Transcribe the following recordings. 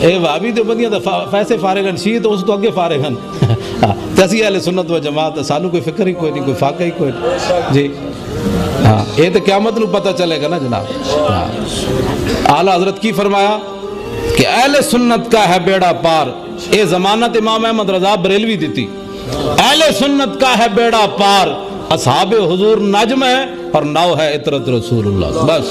اے بھابی تو بندیاں دا پیسے فارغ ہیں، شیعہ تو اس تو اگے فارغ ہیں۔ تے اسی اہل سنت و جماعت سانو کوئی فکر ہی کوئی نہیں، کوئی فاقہ ہی کوئی نہیں جی۔ ہاں یہ تو قیامت نو پتہ چلے گا نا جناب۔ ہاں اعلیٰ حضرت کی فرمایا کہ اہل سنت کا ہے بیڑا پار، اے ضمانت امام احمد رضا بریلوی دیتی، اہل سنت کا ہے بیڑا پار، اصحاب حضور نجم ہے اور نو ہے عطرت رسول اللہ۔ بس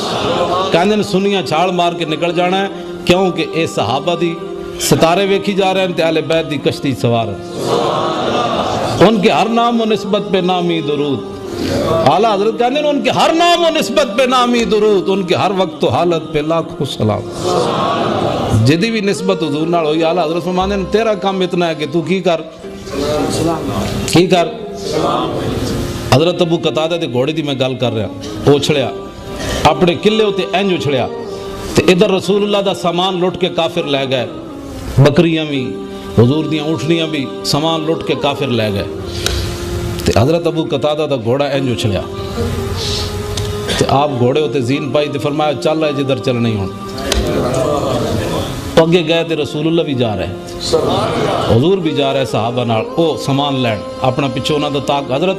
کہندے نے سنیاں چھاڑ مار کے نکل جانا ہے، کیونکہ اے صحابہ دی ستارے ویکھی جا رہے ہیں تے اہل بیت دی کشتی سوار ہیں، ان کے ہر نام و نسبت پہ نامی درود۔ اعلیٰ حضرت کہتے ہیں ان کے ہر نام و نسبت پہ نامی درود، ان کے ہر وقت و حالت پہ لاکھوں سلام۔ جدی بھی نسبت حضور نال ہوئی، اعلیٰ حضرت فرماتے ہیں تیرا کام اتنا ہے کہ تو کی کر حضرت ابو قتادہ دے گھوڑے دی میں گل کر رہا، وہ اچھڑیا اپنے قلعے ہوتے انج اچھڑیا تے ادھر رسول اللہ دا سامان لٹ کے کافر لے گئے، بکریاں بھی حضور دیاں اونٹنیاں بھی سامان لٹ کے کافر لے گئے تے حضرت ابو قتادہ دا گھوڑا انج اچھڑیا تے آپ گھوڑے ہوتے زین پائی تے فرمایا چل رہا ہے جدھر چل نہیں ہوں، اگے گئے تے رسول اللہ بھی جا رہے، حضور بھی جا رہے صحابہ نال، او سامان لین اپنا پچھو نہ دا تاک۔ حضرت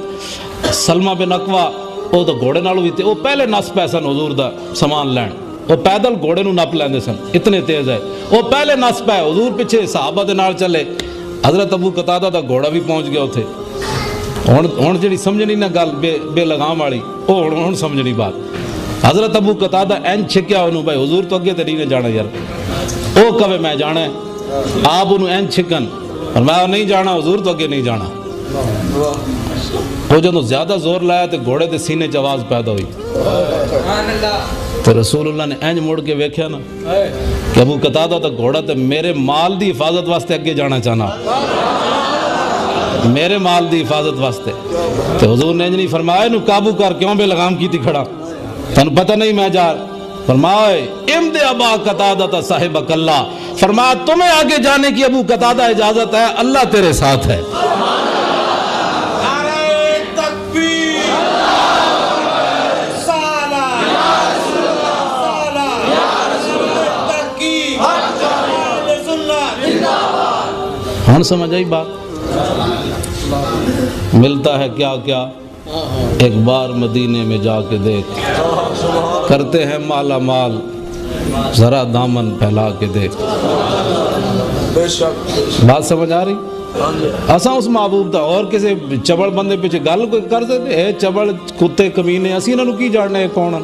سلمہ بن اقوہ او دا گھوڑے نالوں بھی تے او پہلے نس پے سن حضور دا سامان لین، وہ پیدل گھوڑے نو نپ لیندے سن، اتنے تیز ہے وہ پہلے نس پے، حضور پیچھے صحابہ دے نال چلے، حضرت ابو قتادہ دا گھوڑا بھی پہنچ گیا اتھے۔ ہن جڑی سمجھنی نہ گل بے لگام والی او ہن سمجھنی بات۔ حضرت ابو قتادہ این چھکیا انہوں بھائی حضور تو اگے تے نہیں جانا یار، او کہے میں جانا ہے، آپ انہوں این چھکن اور میں نہیں جانا، حضور تو اگے نہیں جانا۔ وہ جدوں زیادہ زور لایا تے گھوڑے دے سینے چ آواز پیدا ہوئی تو رسول اللہ نے اینج مڑ کے ویکھیا نا کہ ابو قتادہ دا گھوڑا تے میرے مال دی حفاظت واسطے اگے جانا چاہنا، میرے مال دی حفاظت واسطے، تو حضور نے نہیں فرمایا نو قابو کر، کیوں بے لگام کی تھی کھڑا، تن پتہ نہیں میں جا، فرمایا امد ابا قتادہ صاحب اللہ، فرمایا تمہیں آگے جانے کی ابو قتادہ اجازت ہے، اللہ تیرے ساتھ ہے۔ ہن سمجھ آئی بات؟ ملتا ہے کیا کیا ایک بار مدینے میں جا کے دیکھ، کرتے ہیں مالا مال ذرا دامن پھیلا کے دیکھ۔ بات سمجھ آ رہی؟ اساں اس محبوب دا اور کسی چبڑ بندے پیچھے گل کوئی کر سکتے؟ اے چبڑ کتے کمینے اسی انہاں نوں کی جاننے ہے کون؟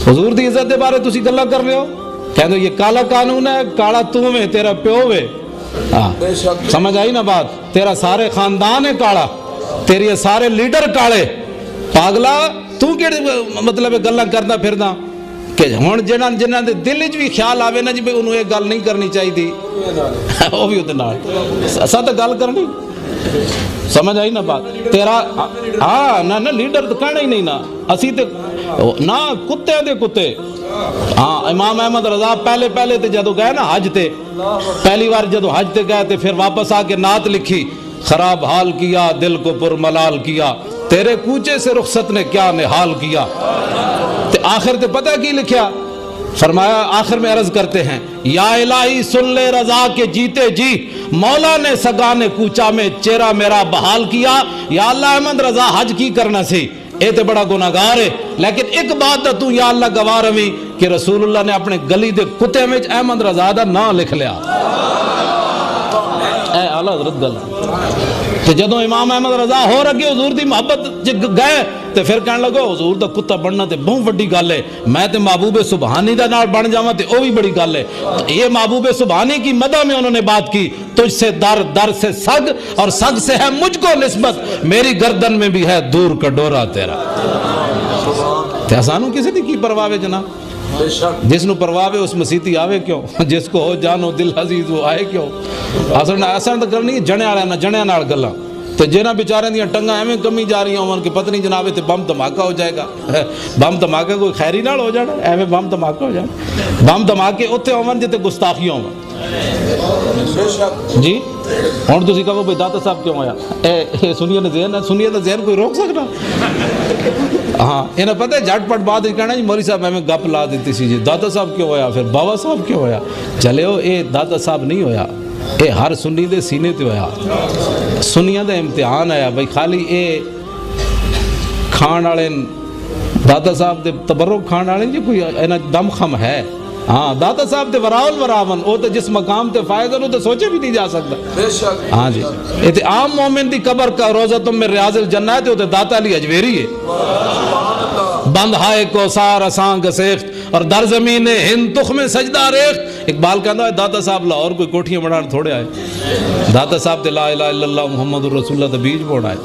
حضور دی عزت دے بارے تسی گلاں کر رہے ہو، کہندے یہ کالا قانون ہے، کالا تو میں تیرا پیو وے، سمجھ آئی نا بات؟ تیرا سارے خاندان ہے کالا، تیری سارے لیڈر کالے، پاگلا تو کیڑے مطلب گلاں کردا پھردا کہ ہن جنہاں دے دل وچ بھی خیال آوے نا جی بھئی انہوں یہ گل نہیں کرنی چاہیے دی وہ بھی اودے نال اساں تے گل کرنی، سمجھ آئی نا بات؟ تیرا ہاں نہ لیڈر تو کہنا ہی نہیں نا، اسی تے نہ کتے دے کتے۔ ہاں امام احمد رضا پہلے تے جدو گئے نا حج تے، پہلی بار جدو حج تے گئے تے پھر واپس آ کے نعت لکھی، خراب حال کیا دل کو پر ملال کیا، تیرے کوچے سے رخصت نے کیا نحال کیا، تے آخر تے پتہ کی لکھیا؟ فرمایا آخر میں عرض کرتے ہیں یا الہی سن لے رضا کے جیتے جی، مولا نے سگانے کوچا میں چہرہ میرا بحال کیا۔ یا اللہ احمد رضا حج کی کرنا سی، اے تے بڑا گناہگار ہے، لیکن ایک بات تو یا اللہ گواہ روی کہ رسول اللہ نے اپنے گلی دے کتے میں احمد رضا دا نام لکھ لیا۔ اے اعلیٰ حضرت گل کہ جدوں امام احمد رضا ہو رکھے حضور دی محبت گئے تے پھر کہنے لگو حضور دا کتا بننا تے بہت بڑی گل ہے، میں تے محبوب سبحانی دا نال بن جاواں تے او بھی بڑی گل ہے۔ یہ محبوب سبحانی کی مدح میں انہوں نے بات کی، تجھ سے در سے سگ اور سگ سے ہے مجھ کو نسبت، میری گردن میں بھی ہے دور کا ڈورا تیرا۔ تے آسانوں کسی دی کی پرواہ جناب؟ جس نو پرواہ اس مسیتی آوے کیوں؟ جس کو ہو جانو دل عزیز وہ آئے کیوں؟ آسان تو کرنی جنے والے نہ جنے نال گلاں تے جنہاں بیچارے دیاں ٹنگاں ایویں کمی جا رہی ہون کہ پتہ نہیں جناب تے بم دھماکہ ہو جائے گا۔ بم دھماکہ کوئی خیری نال ہو جانا، ایویں بم دھماکہ ہو جانا، بم دھماکے اوتھے ہون جتے گستاخیاں ہون۔ جی ہوں تھی کہو بھائی داتا صاحب کیوں آیا؟ اے سنیے نا ذہن ہے، سنیے نا ذہن کوئی روک سکتا؟ ہاں انہیں پتہ ہے جھٹ پٹ بات کہنا جی مولوی صاحب میں گپ لا دیتی سی جی داتا صاحب کیوں ہویا، پھر بابا صاحب کیوں ہویا؟ چلے ہو اے داتا صاحب نہیں ہویا، اے ہر سنی دے سینے تے ہویا، سنیاں دا امتحان آیا بھائی خالی اے کھان والے داتا صاحب دے تبرک کھان والے جی کوئی اینا دم خم ہے؟ ہاں داتا صاحب تے وراول وراون او تے جس مقام تے فائز ہو تے سوچے بھی نہیں جا سکتا۔ ہاں جی اے تے عام مومن دی قبر کا روضہ میں ریاض الجنہ ہے تے او تے داتا علی اجویری ہے۔ بند ہائے کو سار اساں گسیخت اور در زمین ہند تخم سجدہ ریخت۔ اقبال کہتا ہے داتا صاحب لاہور کوئی کوٹھیاں بنان تھوڑے آئے، داتا صاحب تے لا الہ الا اللہ محمد رسول اللہ تے بیج بوڑا ہے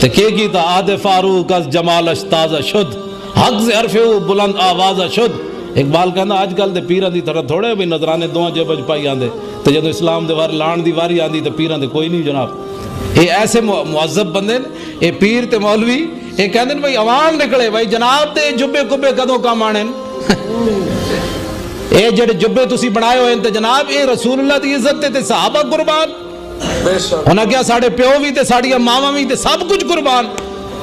تے کیتا آد فاروق از جمالش تازہ شد حق سے عرف بلند آوازہ شد۔ اقبال کہنا آج کل دے پیران دی طرح تھوڑے بھی نظرانے دواں جبج پائی آندے تے جدو اسلام دے لان دی واری آندی تے پیران دے کوئی نہیں جناب۔ اے ایسے معذب بندے اے پیر تے مولوی اے کہندے بھائی عوام نکلے بھائی جناب تے جبے کبے کدوں کام آنے اے جڑے جبے تسی بنائے ہوئے تے جناب اے رسول اللہ دی عزت تے صحابہ قربان ہونا کیا ساڑھے پیو بھی تے ساڑھیا ماما بھی تے سب کچھ قربان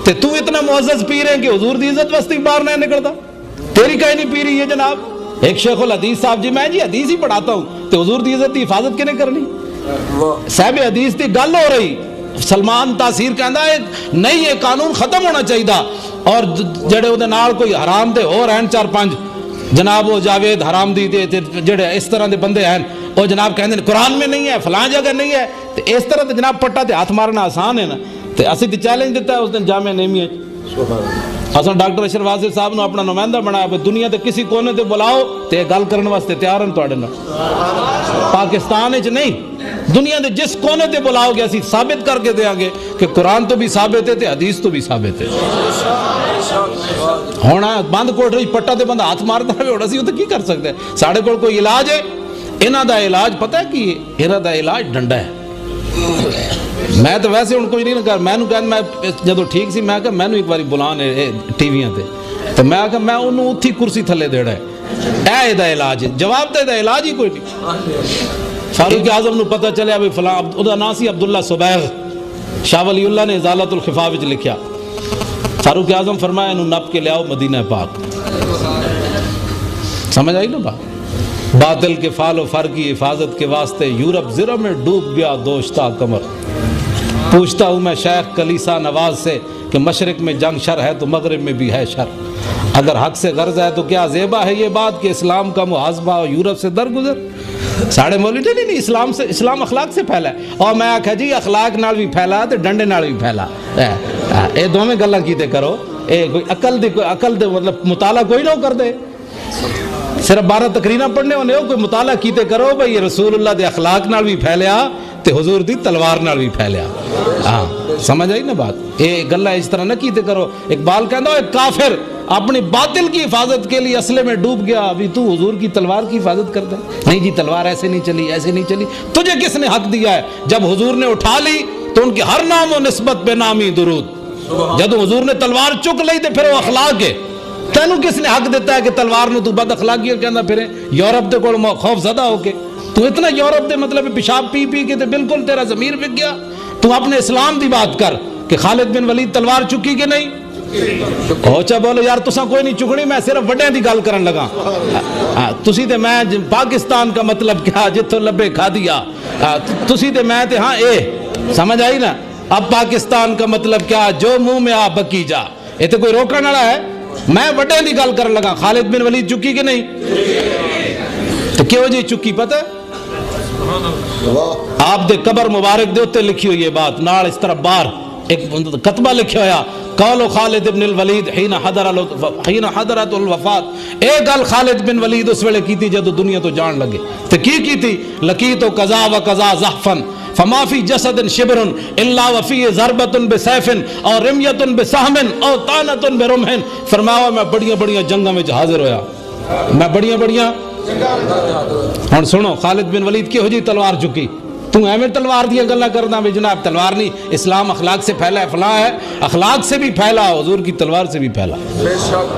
تے تو اتنا معزز پیر ہے کہ حضور دی عزت وستی باہر نہیں نکلتا تیری کہیں نہیں پی رہی ہے جناب۔ ایک شیخ الحدیث صاحب جی میں جی حدیث ہی پڑھاتا ہوں تو حضور دی عزت دی حفاظت کنے کرنی؟ صاحب حدیث دی گل ہو رہی سلمان تاثیر کہندا ہے نہیں یہ قانون ختم ہونا چاہیے اور جڑے وہ نال کوئی حرام دے اور ہیں 4-5 جناب وہ جاوید حرام دی جڑے اس طرح دے بندے ہیں وہ جناب کہندے قرآن میں نہیں ہے فلاں جگہ نہیں ہے تو اس طرح تے جناب پٹا تے ہاتھ مارنا آسان ہے نا تے اسی تے چیلنج دیتا ہے اس دن جامعہ نعیمیہ اساں ڈاکٹر اشرف واصف صاحب نے اپنا نمائندہ بنایا کہ دنیا تے کسی کونے تے بلاؤ تے گل کرن واسطے تیار ہیں تواڈے نال پاکستان وچ نہیں دنیا دے جس کونے تے بلاؤ گے اسی ثابت کر کے دیاں گے کہ قرآن تو بھی ثابت ہے تے حدیث تو بھی ثابت ہے۔ ہونا بند کوٹری پٹا تے بندہ ہاتھ ماردا ہے ہونا سی او تے کی کر سکدا ہے؟ ساڈے کول کوئی علاج ہے؟ انہاں دا علاج پتہ ہے کی ہے؟ انہاں دا علاج ڈنڈا ہے۔ میں تو ویسے ان کوئی نہیں کر میں جدو ٹھیک سی میں کہا میں ایک باری بلان ٹی ویاں تے تو میں کہا میں انہوں اتھی کرسی تھلے دیڑا ہے اے دا علاج ہے جواب تے دا علاج ہی کوئی نہیں۔ فاروق اعظم نو پتہ چلے ابھی فلاں ادا ناسی عبداللہ صبیغ شاہ ولی اللہ نے ازالت الخفا وچ لکھیا فاروق اعظم فرمایا انہوں نپ کے لے آؤ مدینہ پاک۔ سمجھ آئی نا بات؟ باطل کے فال و فر کی حفاظت کے واسطے یورپ زرہ میں ڈوب گیا دوشتا کمر۔ پوچھتا ہوں میں شیخ کلیسا نواز سے کہ مشرق میں جنگ شر ہے تو مغرب میں بھی ہے شر، اگر حق سے غرض ہے تو کیا زیبا ہے یہ بات کہ اسلام کا محاسبہ یورپ سے درگزر۔ ساڑھے مولوی نہیں اسلام اخلاق سے پھیلا ہے اور میں آکھا جی اخلاق نال بھی پھیلا تو ڈنڈے نال بھی پھیلا اے دو میں گلاں کیتے کرو اے کوئی عقل دے مطلب مطالعہ کوئی نہ کر دے صرف 12 تقریریں پڑھنے ہونے ہو کوئی مطالعہ کیتے کرو بھئی یہ رسول اللہ دے اخلاق نال بھی پھیلیا تے حضور دی تلوار نال بھی پھیلیا۔ ہاں سمجھ آئی نا بات؟ اے گلہ اس طرح نہ کیتے کرو۔ اقبال کہتا ہے کافر اپنی باطل کی حفاظت کے لیے اسلحے میں ڈوب گیا ابھی تو حضور کی تلوار کی حفاظت کرتا ہے؟ نہیں جی تلوار ایسے نہیں چلی ایسے نہیں چلی۔ تجھے کس نے حق دیا ہے؟ جب حضور نے اٹھا لی تو ان کی ہر نام و نسبت بے نامی درود، جب حضور نے تلوار چک لی تو پھر وہ اخلاق ہے۔ تینوں کس نے حق دیتا ہے کہ تلوار نو تو بد اخلاقی کہندا پھرے؟ یورپ دے کول خوف زدہ ہو کے تو اتنا یورپ دے مطلب پیشاب پی پی کے تے بالکل تیرا ضمیر بک گیا۔ تو اپنے اسلام دی بات کر کہ خالد بن ولید تلوار چکی کہ نہیں؟ اوچا بولو یار تساں کوئی نہیں چکڑی میں صرف وڈیاں دی گل کرن لگا تسی تے میں پاکستان کا مطلب کیا جتھوں لبے کھا دیا تسی تے میں تے ہاں اے سمجھ آئی نا؟ اب پاکستان کا مطلب کیا جو منہ میں آ بکی جا اے تے کوئی روکن والا ہے؟ میں وڈے دی گل کرن لگا خالد بن ولید چکی کہ نہیں؟ تو کیوں جی چکی پتہ ہے؟ آپ دے قبر مبارک دے ہوتے لکھی ہوئی یہ بات نال اس طرح بار ایک کتبہ لکھا ہویا قول خالد بن الولید حین حضرت الوفات۔ ایک گل خالد بن ولید اس ویلے کی تھی جدو دنیا تو جان لگے تو کی تھی لقیت قضا و قضا زحفن فما فی جسد شبر الا وفی ضربت بسیف اور رمیت بسہم اور طعنت برمح۔ فرمایا میں بڑیاں بڑیاں جنگاں میں حاضر ہویا میں بڑیاں ہن سنو خالد بن ولید کی ہو جی تلوار چکی تو ایویں تلوار دیا گلا کرنا بھی جناب تلوار نہیں اسلام اخلاق سے پھیلا ہے فلاں ہے اخلاق سے بھی پھیلا حضور کی تلوار سے بھی پھیلا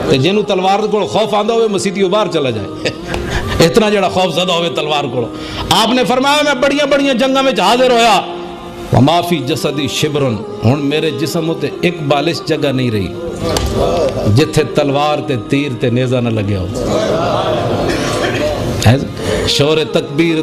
تے جنوں تلوار کو خوف آندا ہوئے مسیتی باہر چلا جائے اتنا جڑا خوف زدہ ہوئے تلوار کو. آپ نے فرمایا میں بڑیاں بڑیاں جنگاں میں حاضر ہویا, وما فی جسدی شبرن, ہن میرے جسم ہوتے ایک بالش جگہ نہیں رہی جتھے تلوار تے تیر تے نیزہ نہ لگیا ہو. شور تکبیر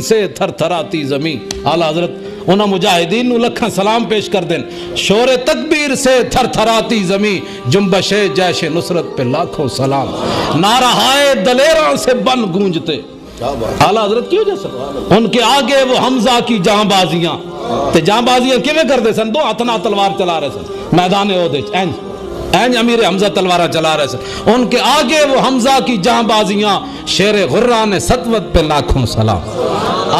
سے تھر تھراتی زمین. اعلیٰ حضرت انہاں مجاہدین نو لکھاں سلام پیش کر دیں. شور تکبیر سے تھر تھراتی زمین, جنبش جیش نصرت پہ لاکھوں سلام. نعرہائے دلیراں سے بن گونجتے. اعلیٰ حضرت کی وجہ سے ان کے آگے وہ حمزہ کی جہاں بازیاں, تے جہاں بازیاں کیویں کرتے سن؟ دو ہتھنا تلوار چلا رہے سن میدان احد وچ, اینج امیر حمزہ تلوارہ چلا رہے سن. ان کے آگے وہ حمزہ کی جہاں بازیاں, شیر غران سطوت پہ لاکھوں سلام.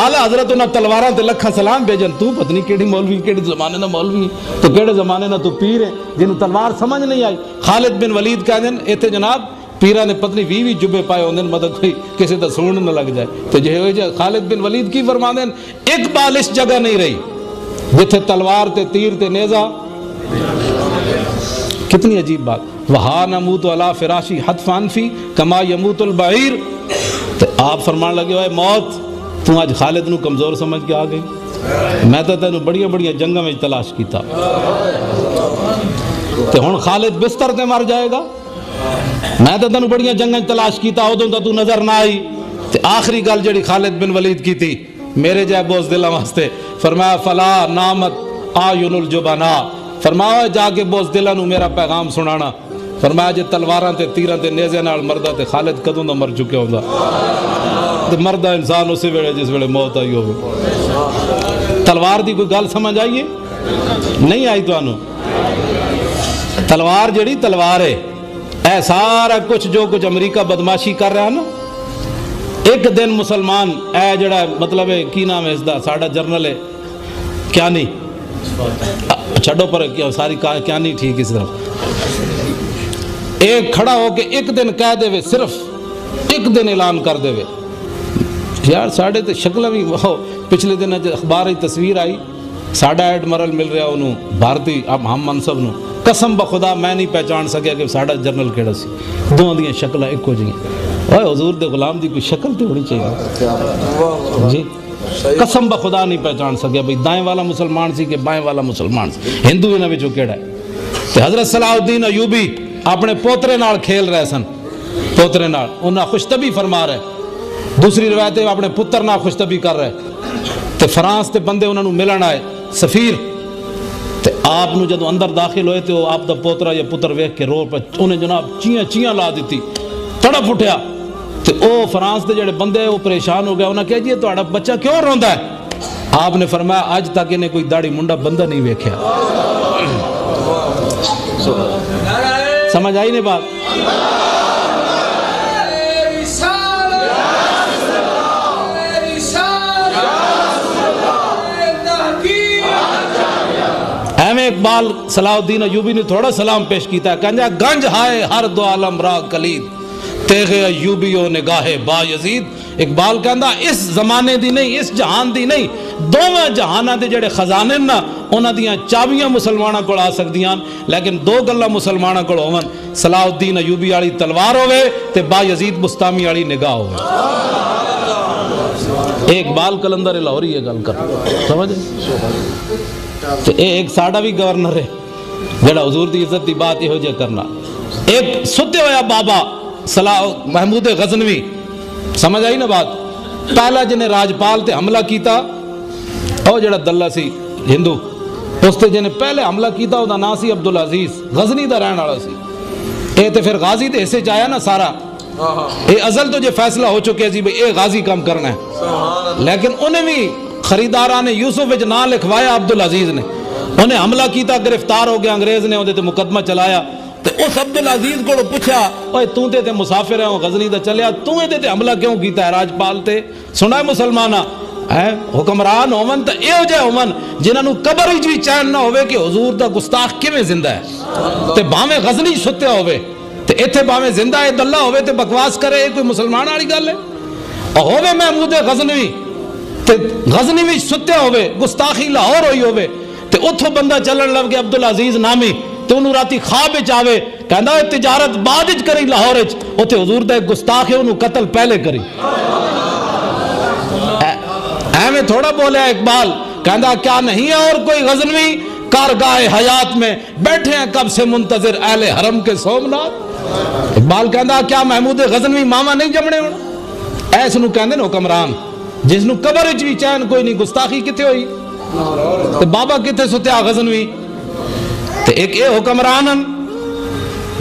اعلیٰ حضرت انہاں تلواراں تے لکھاں سلام بھیجن. تو پتہ نہیں کیڑی مولوی, کیڑے زمانے نہ مولوی تو کیڑے زمانے نہ تو پیر ہے جنہوں تلوار سمجھ نہیں آئی. خالد بن ولید کہہ دیں ایتھے جناب پیرہ نے پتنی 20 جبے پائے ہوندے, مطلب کوئی کسی دا سونڈ نہ لگ جائے. تو جو خالد بن ولید کی فرما دیں ایک بالش جگہ نہیں رہی جتھے تلوار تے تیر تے نیزہ. کتنی عجیب بات. وہا نموت علی فراشی حتفان فی کما یموت البعیر. تو آپ فرمان لگے ہوئے موت تو آج خالد نو کمزور سمجھ کے آ گئی. میں تو تینوں بڑیاں بڑیاں جنگاں میں تلاش کیتا, تے ہن خالد بستر تے مر جائے گا. میں تو تینوں بڑیاں جنگاں تلاش کیتا, ادوں تو نظر نہ آئی. تے آخری گل جڑی خالد بن ولید کی تھی میرے جائے بوز دلہ واسطے, فرمایا فلا نامت آیون الجبنا. فرمایا جا کے بوز دلہ نو میرا پیغام سنانا. فرمایا جے تلواراں تے تیراں تے نیزے نال مردہ تے خالد کدوں دا مر چکے ہوندا. تے مردہ انسان اسی ویلے جس ویلے موت آئی ہوگی. تلوار دی کوئی گل سمجھ آئیے نہیں آئی تو انہوں؟ تلوار جڑی تلوار ہے, اے سارا کچھ جو کچھ امریکہ بدماشی کر رہا ہے نا, ایک دن مسلمان اے جڑا مطلب ہے کی نام ہے اس دا ساڑا جرنل ہے کیا نہیں چھڑو پر ساری کیا نہیں ٹھیک اس طرف, ایک کھڑا ہو کے ایک دن کہہ دے وے, صرف ایک دن اعلان کر دے وے. یار ساڑھے تے شکلہ بھی وہ پچھلے دن اخبار ہی تصویر آئی, ساڑھا ایڈمرل مل رہا انہوں بھارتی اب ہم منصب نو. قسم بخدا میں نہیں پہچان سکیا کہ ساڑھا جرنل کیڑا سی. دو دیاں شکلہ ایک ہو جائیں. اوہ حضور دے غلام دی کوئی شکل تے ہونی چاہیے جی. قسم بخدا نہیں پہچان سکیا بھئی دائیں والا مسلمان سی کہ بائیں والا مسلمان سی, ہندو انہاں وچوں کیڑا ہے. تے حضرت صلاح الدین ایوبی اپنے پوترے نال کھیل رہے سن, پوترے نال انہاں خوشطبی فرما رہے. دوسری روایت ہے اپنے پتر نال خوشطبی کر رہے. تے فرانس تے بندے انہاں نو ملن آئے سفیر. تے آپ نو جدو اندر داخل ہوئے تے وہ آپ دا پوترا یا پتر ویکھ کے رو پہ انہیں جناب چیاں لا دیتی, تڑپ اٹھیا. تے او فرانس دے جڑے بندے وہ پریشان ہو گیا. انہاں کہا جی تہاڈا بچہ کیوں روندا ہے؟ آپ نے فرمایا آج تک انہیں کوئی داڑھی منڈا بندہ نہیں ویکھیا. سمجھ آئی نہیں بات؟ ایویں اقبال صلاح الدین ایوبی نے تھوڑا سلام پیش کیتا ہے, کہنجا گنج ہائے ہر دو عالم را کلید تیغ ایوبیو نگاہ با یزید. اقبال کہندا اس زمانے دی نہیں, اس جہان دی نہیں, دوواں جہاناں دے جڑے خزانے نا انہاں دیاں چابیاں مسلماناں کول آ سکدیاں, لیکن دو گلاں مسلماناں کول ہون, صلاح الدین ایوبی والی تلوار ہوے تے با یزید بستامی والی نگاہ ہوے. اقبال کلندر لاہوری یہ گل کر سمجھے. ایک ساڑا بھی گورنر ہے جڑا حضور دی عزت دی بات یہ کرنا. ایک ستے ہویا بابا صلاح محمود غزنوی, سمجھ آئی نا بات, پہلا جنہیں راجپال تے حملہ کیتا او جڑا دلہ سی ہندو, اس تے جنہیں پہلے حملہ کیتا او دا نا سی عبدالعزیز, غزنی دا رہن والا سی. اے تے پھر غازی تے حصے چایا نا سارا, اے ازل تو جو فیصلہ ہو چکے جی بھئی اے غازی کام کرنا ہے, لیکن انہیں بھی خریداران نے یوسف وچ نام لکھوایا عبدالعزیز نے. انہیں حملہ کیتا, گرفتار ہو گیا, انگریز نے انہیں تے مقدمہ چلایا. تو اس عبدالعزیز کو پوچھا اوے تو تے مسافر ہے غزنی دا چلیا, تو تے حملہ کیوں کیتا ہے راجپال تے؟ سنا ہے مسلمانہ حکمران ہومن تو اے ہو جائے ہومن جنہاں نو قبر ہی بھی چین نہ ہوئے کہ حضور دا گستاخ کیویں زندہ ہے. تے باویں غزنی ستیا ہوئے تے ایتھے باویں زندہ ہے دلہ ہوئے تے بکواس کرے, یہ کوئی مسلمان والی گل ہے؟ ہوئے محمود غزنوی تے غزنی وچ ستیا ہوئے, گستاخی لاہور ہوئی ہوئے, تے اتھوں بندہ چلن لگ گیا عبدالعزیز نامی, تے انہوں راتی خواب وچ آوے کہندا تجارت بعد وچ کری لاہور وچ، اوتھے حضور دا ایک گستاخ ہے انہوں قتل پہلے کری۔ ایویں تھوڑا بولیا اقبال، کہندا کیا نہیں ہے اور کوئی غزنوی کارگاہ حیات میں، بیٹھے ہیں کب سے منتظر اہل حرم کے سومنات۔ اقبال کہندا کیا محمود غزنوی ماما نہیں جمنے ہونا؟ ایس نو کہندے نے حکمران جس نو قبر وچ بھی چین کوئی نہیں، گستاخی کتے ہوئی تے بابا کتے ستیا غزنوی؟ تے ایک اے حکمران ہیں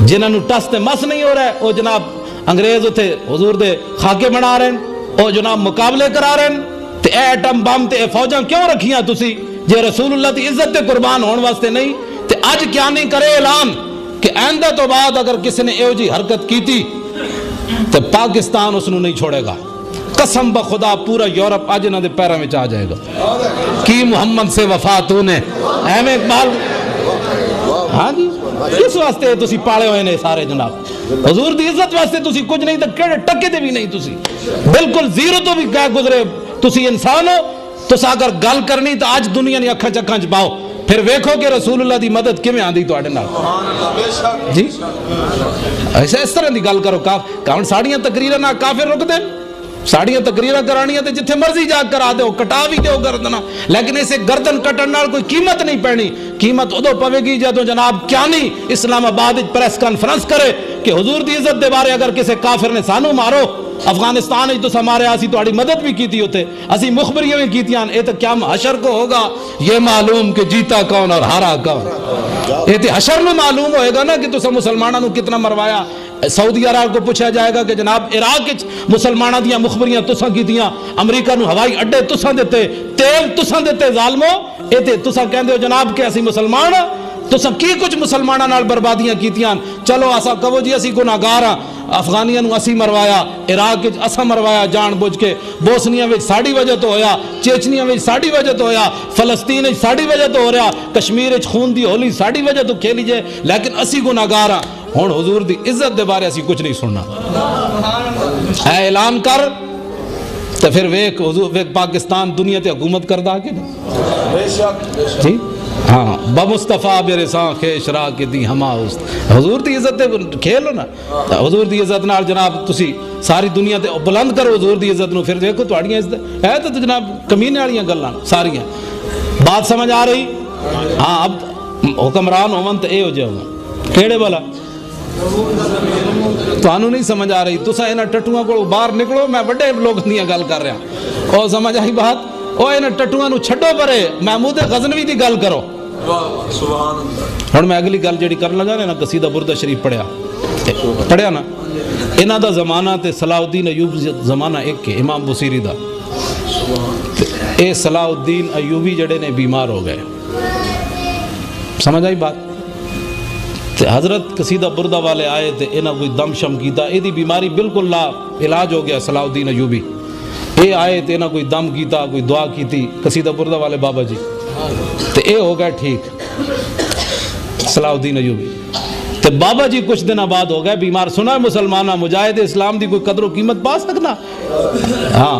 جنہاں نو ٹس تے مس نہیں ہو رہا ہے، او جناب انگریز اتھے حضور دے خاکے بنا رہے ہیں، او جناب مقابلے کرا رہے ہیں، تے اے ایٹم بم تے اے فوجاں کیوں رکھیاں تسی جے رسول اللہ دی عزت تے قربان ہون واسطے نہیں؟ تے اج کیا نہیں کرے اعلان کہ آئندہ تو بعد اگر کسی نے ایو جی حرکت کیتی تے پاکستان اس نو نہیں چھوڑے گا، قسم بخدا پورا یورپ اج انہاں دے پیراں وچ آ جائے گا۔ کی محمد سے وفا تو نے ایویں اقبال، ہاں جی کس واسطے تسی پالے ہوئے نے سارے جناب؟ حضور دی عزت واسطے تسی کچھ نہیں تے کیڑے ٹکے دے بھی نہیں، تسی بالکل زیرو تو بھی کہہ گزرے، تسی انسان ہو۔ تسا اگر گل کرنی تو آج دنیا نے اکھاں چکھاں چ پاؤ، پھر ویکھو کہ رسول اللہ دی مدد کیویں آندی تواڈے نال۔ جی ایسے اس طرح دی گل کرو، کون ساڑیاں تقریراں نہ کافر رک دین، ساڑیاں تقریراں کرانیاں تے جتھے مرضی جا کرا دیو، کٹا بھی دیو گردنا، لیکن اسے گردن کٹن نال کوئی قیمت نہیں پینی۔ قیمت ادو پوے گی جدوں جناب کیا نہیں اسلام آباد وچ پریس کانفرنس کرے کہ حضور دی عزت دے بارے اگر کسی کافر نے سانو مارو، افغانستان تو ہمارے اسی تہاڈی مدد بھی کیتی ہوتے، اسی مخبریاں بھی کیتیاں، اے تے کیا حشر کو ہوگا یہ معلوم کہ جیتا کون اور ہارا کون۔ اے تے حشر میں معلوم ہوئے گا نا کہ تسا مسلمانوں نو کتنا مروایا۔ سعودی عرب کو پوچھا جائے گا کہ جناب عراق وچ مسلمانوں دیاں مخبریاں تساں کیتیاں، امریکہ نو ہوائی اڈے تساں دتے، تیل تساں دتے ظالمو، اے تے تساں کہندے ہو جناب کہ اسی مسلمان ہاں، تساں کی کچھ مسلمانوں نال بربادیاں کیتیاں۔ چلو اسا کہو جی اسی گناہگار ہاں، افغانیاں نو اسی مروایا، عراق وچ اسا مروایا جان بوجھ کے، بوسنیا وچ ساڈی وجہ تو ہویا، چیچنیا وچ ساڈی وجہ تو ہویا، فلسطین وچ ساڈی وجہ تو ہو رہا، کشمیر وچ خون دی ہولی ساڈی وجہ تو کھیلی جائے، لیکن اسی گناہگار ہاں۔ ہن حضور دی عزت دے بارے اسی کچھ نہیں سننا، اے اعلان کر تے پھر ویک حضور ویک پاکستان دنیا تے حکومت کردا کہ جی ہاں بمصطفیٰ برساں خیش را کے دی ہما است۔ حضور دی عزت تے کھیلو نا، حضور دی عزت نال جناب تسی ساری دنیا تے بلند کرو حضور دی عزت نو، پھر دیکھو تہاڈیاں عزت ہے تو جناب کمینے والیاں گلاں ساریاں۔ بات سمجھ آ رہی؟ ہاں اب حکمران ہون تے اے ہو جاؤ کیڑے والا تانوں نہیں سمجھ آ رہی، تساں انہاں ٹٹواں کولوں باہر نکلو، میں بڑے لوگ دیاں گل کر رہا، او سمجھ آئی بات؟ او انہاں ٹٹواں نو چھڈو پرے، محمود غزنوی دی گل کرو۔ ہن میں اگلی گل جڑی کرن لگا نا قصیدہ بردہ شریف پڑھیا نا، انہاں دا زمانہ تے صلاح الدین ایوبی زمانہ ایک ہے، امام بصیری دا۔ اے صلاح الدین ایوبی جڑے نے بیمار ہو گئے، سمجھ آئی بات؟ تے حضرت قصیدہ بردہ والے آئے تے انہاں کوئی دم شم کیتا، اے دی بیماری بالکل لا علاج ہو گیا صلاح الدین ایوبی۔ اے آئے تے انہاں کوئی دم کیتا، کوئی دعا کیتی قصیدہ بردہ والے بابا جی، تے اے ہو گئے ٹھیک صلاح الدین ایوبی۔ تے بابا جی کچھ دن بعد ہو گئے بیمار، سنا مسلمانہ مجاہد اسلام دی کوئی قدر و قیمت پا سکنا؟ ہاں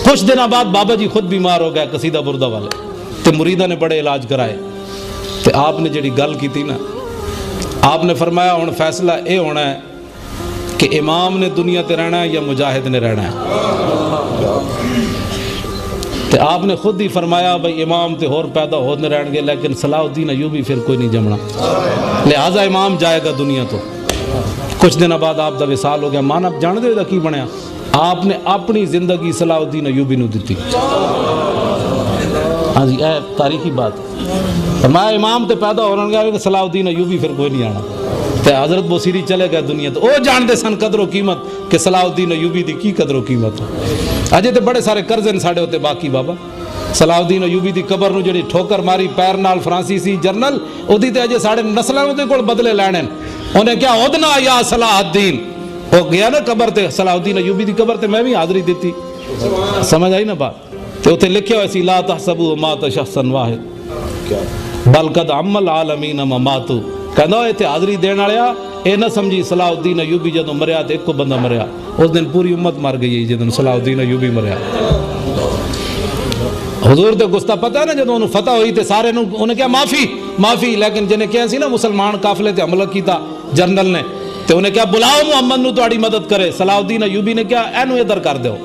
کچھ دن بعد بابا جی خود بیمار ہو گئے قصیدہ بردہ والے، تے مریدہ نے بڑے علاج کرائے، تے آپ نے جڑی گل کی تھی نا، آپ نے فرمایا ہن فیصلہ اے ہونا ہے کہ امام نے دنیا تے رہنا ہے یا مجاہد نے رہنا ہے۔ تے آپ نے خود ہی فرمایا بھئی امام تے اور پیدا ہونے رہن گے، لیکن صلاح الدین ایوبی پھر کوئی نہیں جمنا، لہٰذا امام جائے گا دنیا تو۔ کچھ دن بعد آپ دا وصال ہو گیا، مان آپ جان دے دا کی بنیا؟ آپ نے اپنی زندگی صلاح الدین ایوبی نو دیتی۔ ہاں جی اے تاریخی بات، فرمایا امام تے پیدا ہو رہن گے، صلاح الدین ایوبی پھر کوئی نہیں آنا۔ تے حضرت بصیری چلے گئے دنیا تو، او جان دے سن قدر و قیمت کہ صلاح الدین ایوبی دی کی قدر و قیمت۔ اجے تے بڑے سارے قرضے ساڈے ہوتے باقی بابا، صلاح الدین ایوبی دی قبر نو جڑی ٹھوکر ماری پیر نال فرانسیسی جرنل، اودی تے اجے ساڈے نسلاں دے کول بدلے لینے، انہیں کیا عدنا یا صلاح الدین، وہ گیا نا قبر تے صلاح الدین ایوبی دی قبر تے میں بھی حاضری دیتی، سمجھ آئی نا بات؟ تے اوتے لکھیا ہویا سی لا تحسبوا مات شخصا واحد بل قد عم العالمین مماتو، کہندا اے تے حاضری دین والیا اے نہ سمجھی صلاح الدین ایوبی جدوں مریا تے ایک کو بندہ مریا، اس دن پوری امت مر گئی جدوں صلاح الدین ایوبی مریا۔ حضور تے گستہ پتہ ہے نا جدوں انہوں فتح ہوئی تے سارے انہیں کیا معافی، لیکن جنہیں کیا سی نا مسلمان قافلے تے حملہ کیتا، جنرل نے تو انہیں کیا بلاؤ محمد نو تہاڈی مدد کرے. صلاح الدین ایوبی نے کیا اینو ادھر کر دو,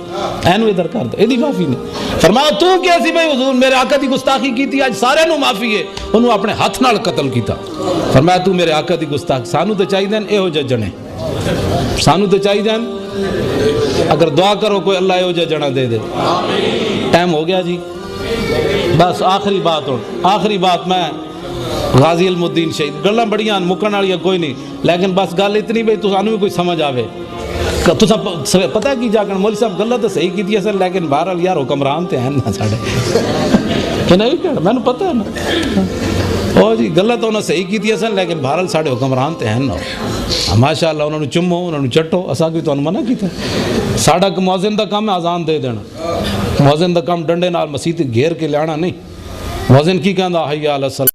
اینو ادھر کر دو, ایدی معافی نہیں. فرمایا تو کیسی بھائی حضور میرے آقا دی گستاخی کیتی, اج سارے نو معافی ہے. انہوں اپنے ہاتھ نال قتل کیتا. فرمایا تو میرے آقا دی گستاخ, سانو تے چاہیے دین اے ہو جے جنے, سانو تے چاہیے دین اگر دعا کرو کوئی اللہ اے ہو جے جنا دے دے. ٹائم ہو گیا جی, بس آخری بات ہوں, آخری بات میں غازی علم الدین شہید گلاں بڑیاں مکن والی کوئی نہیں, لیکن بس گل اتنی بھئی تسانوں بھی کوئی سمجھ آوے. تساں پتہ کی جا کر مولوی صاحب گلاں تو صحیح کیتی ہے لیکن بہرحال یار حکمران تے ہیں نا ساڈے, کہ نہیں کہ مینوں پتہ ہے نا او جی گلاں تو انہاں صحیح کیتی ہے لیکن بہرحال ساڈے حکمران تے ہیں نا. ماشاءاللہ انہاں نوں چمو, انہاں نوں چٹو, اساں کوئی تانوں منع کیتا. ساڈا مؤذن دا کام ہے اذان دے دینا, مؤذن دا کام ڈنڈے نال مسیت گھیر کے لیانا نہیں. مؤذن کی کہندا حی علی الصلاۃ